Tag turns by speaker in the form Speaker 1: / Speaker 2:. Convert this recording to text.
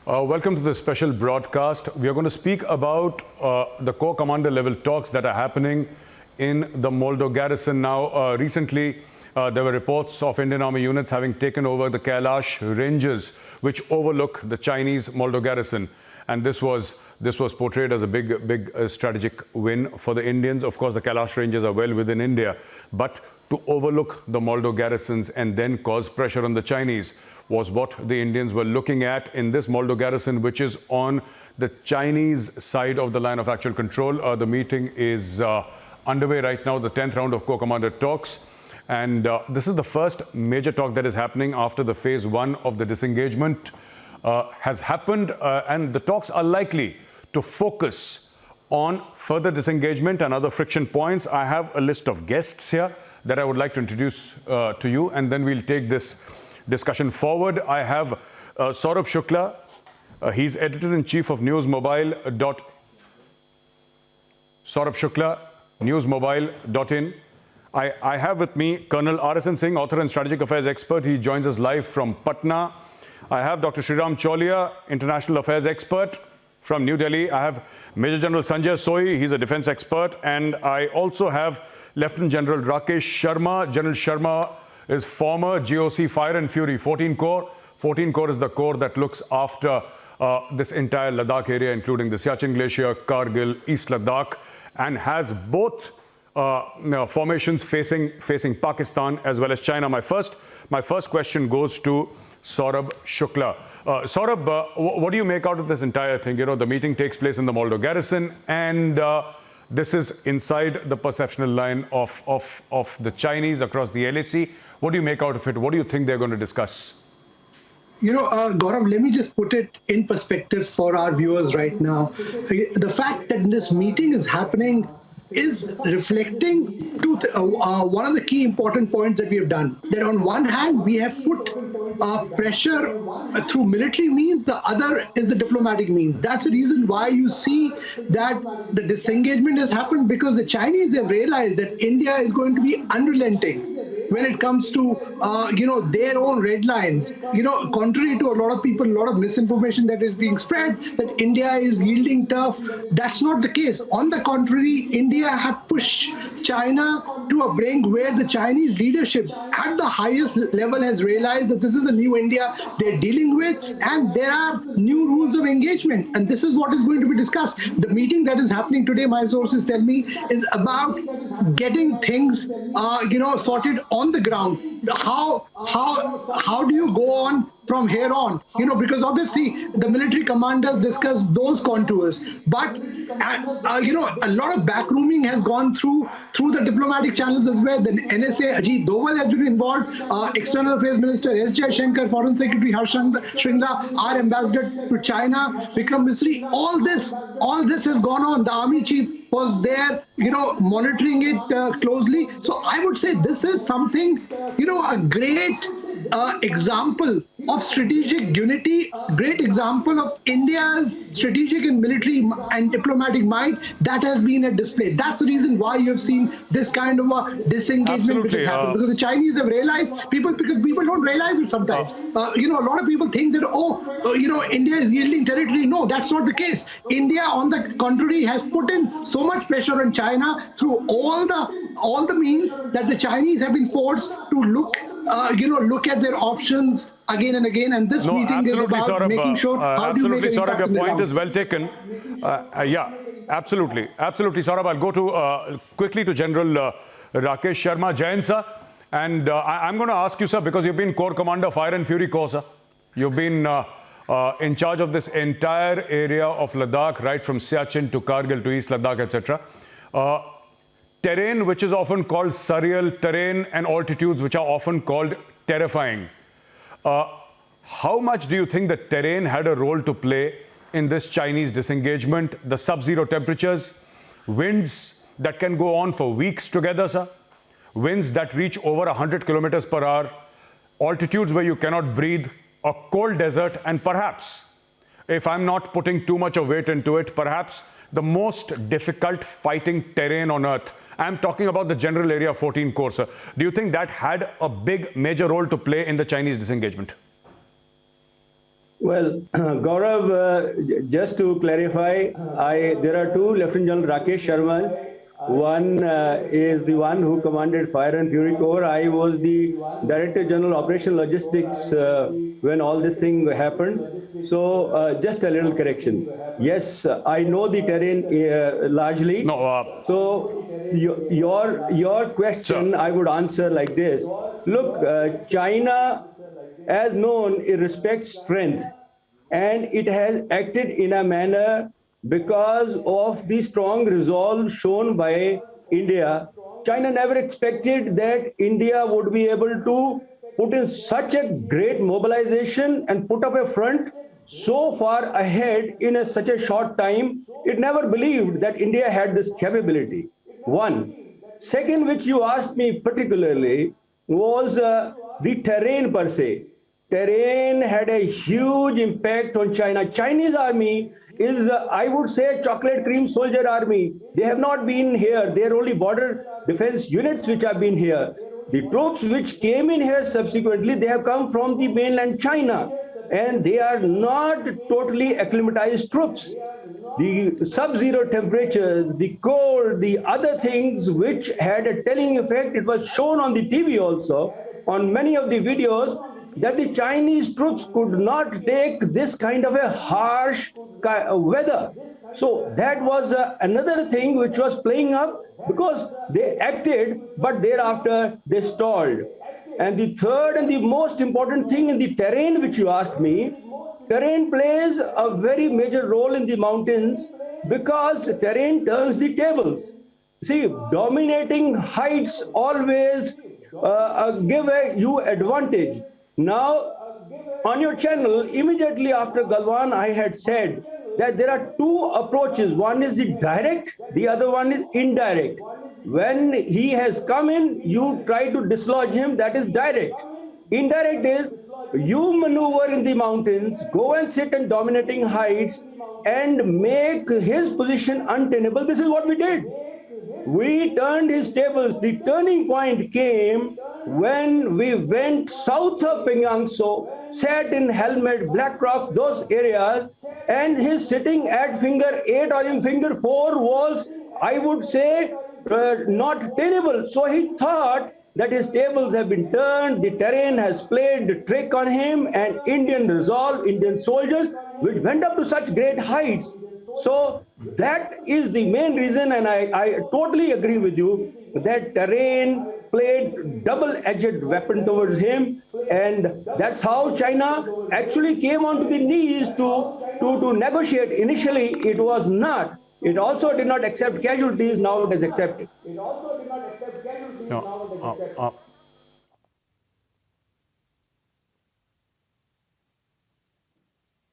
Speaker 1: Welcome to this special broadcast. We are going to speak about the Corps Commander level talks that are happening in the Moldo garrison. Now, recently, there were reports of Indian Army units having taken over the Kailash ranges, which overlook the Chinese Moldo garrison. And this was portrayed as a big strategic win for the Indians. Of course, the Kailash ranges are well within India, but to overlook the Moldo garrisons and then cause pressure on the Chinese was what the Indians were looking at in this Moldo garrison, which is on the Chinese side of the line of actual control. The meeting is underway right now, the 10th round of Corps Commander talks. And this is the first major talk that is happening after the phase one of the disengagement has happened. And the talks are likely to focus on further disengagement and other friction points. I have a list of guests here that I would like to introduce to you, and then we'll take this discussion forward. I have Saurabh Shukla. He's editor-in-chief of NewsMobile. Saurabh Shukla, NewsMobile.in. I have with me Colonel R.S.N. Singh, author and strategic affairs expert. He joins us live from Patna. I have Dr. Sriram Cholia, international affairs expert from New Delhi. I have Major General Sanjay Soi. He's a defense expert. And I also have Lieutenant General Rakesh Sharma. General Sharma is former GOC Fire and Fury 14 Corps. 14 Corps is the corps that looks after this entire Ladakh area, including the Siachen Glacier, Kargil, East Ladakh, and has both formations facing Pakistan as well as China. My first question goes to Saurabh Shukla. Saurabh, what do you make out of this entire thing? You know, the meeting takes place in the Moldo garrison, and this is inside the perceptional line of the Chinese across the LAC. What do you make out of it? What do you think they're going to discuss?
Speaker 2: You know, Gaurav, let me just put it in perspective for our viewers right now. The fact that this meeting is happening is reflecting one of the key important points that we have done. That on one hand, we have put pressure through military means, the other is the diplomatic means. That's the reason why you see that the disengagement has happened, because the Chinese have realized that India is going to be unrelenting when it comes to, their own red lines. Contrary to a lot of people, a lot of misinformation that is being spread, that India is yielding tough. That's not the case. On the contrary, India have pushed China to a brink where the Chinese leadership at the highest level has realized that this is a new India they're dealing with, and there are new rules of engagement. And this is what is going to be discussed. The meeting that is happening today, my sources tell me, is about getting things, sorted on the ground. How do you go on from here on? Because obviously the military commanders discuss those contours, but a lot of backrooming has gone through the diplomatic channels as well. The NSA, Ajit Doval has been involved, External Affairs Minister S. Jaishankar, Foreign Secretary Harsh Shringla, our ambassador to China, Vikram Misri. All this has gone on. The army chief was there, monitoring it closely. So I would say this is something, a great example of strategic unity, great example of India's strategic and military and diplomatic might that has been at display. That's the reason why you have seen this kind of a disengagement which has happened, because the Chinese have realized, because people don't realize it sometimes. A lot of people think that, India is yielding territory. No, that's not the case. India, on the contrary, has put in so much pressure on China through all the means that the Chinese have been forced to look at their options again and again. And this meeting is about
Speaker 1: Saurabh,
Speaker 2: making sure how do you make an impact.
Speaker 1: Your point is well taken. Yeah, absolutely, Saurabh. I'll go to quickly to General Rakesh Sharma. Jain, sir. And I'm going to ask you, sir, because you've been Corps Commander, Fire and Fury Corps, sir. You've been in charge of this entire area of Ladakh, right from Siachen to Kargil to East Ladakh, etc. Terrain which is often called surreal, terrain and altitudes which are often called terrifying. How much do you think the terrain had a role to play in this Chinese disengagement? The sub-zero temperatures, winds that can go on for weeks together, sir, winds that reach over 100 kilometers per hour, altitudes where you cannot breathe, a cold desert, and perhaps, if I'm not putting too much of weight into it, perhaps the most difficult fighting terrain on earth. I'm talking about the general area 14 Corps, sir. Do you think that had a big major role to play in the Chinese disengagement?
Speaker 3: Well, Gaurav, just to clarify, there are two Lieutenant General Rakesh Sharmas. One is the one who commanded Fire and Fury Corps. I was the Director General Operation Logistics when all this thing happened. So just a little correction. Yes, I know the terrain largely.
Speaker 1: No.
Speaker 3: So your question,
Speaker 1: Sure.
Speaker 3: I would answer like this. Look, China, as known, it respects strength, and it has acted in a manner because of the strong resolve shown by India. China never expected that India would be able to put in such a great mobilization and put up a front so far ahead in such a short time. It never believed that India had this capability. One. Second, which you asked me particularly, was the terrain per se. Terrain had a huge impact on China. Chinese army is, I would say, chocolate cream soldier army. They have not been here. They are only border defense units which have been here. The troops which came in here subsequently, they have come from the mainland China, and they are not totally acclimatized troops. The sub-zero temperatures, the cold, the other things which had a telling effect, it was shown on the TV also, on many of the videos, that the Chinese troops could not take this kind of a harsh weather. So that was another thing which was playing up, because they acted, but thereafter they stalled. And the third and the most important thing in the terrain which you asked me, terrain plays a very major role in the mountains, because terrain turns the tables. See, dominating heights always give you advantage. Now, on your channel, immediately after Galwan, I had said that there are two approaches. One is the direct, the other one is indirect. When he has come in, you try to dislodge him, that is direct. Indirect is you maneuver in the mountains, go and sit in dominating heights, and make his position untenable. This is what we did. We turned his tables. The turning point came when we went south of Pengyangso, sat in Helmet, Black Rock, those areas, and his sitting at finger 8 or in finger 4 was, I would say, not tenable. So he thought that his tables have been turned, the terrain has played the trick on him, and Indian resolve, Indian soldiers, which went up to such great heights. So that is the main reason, and I totally agree with you, that terrain played double-edged weapon towards him, and that's how China actually came onto the knees to negotiate. Initially, it was not. It also did not accept casualties, now it has accepted.
Speaker 1: No,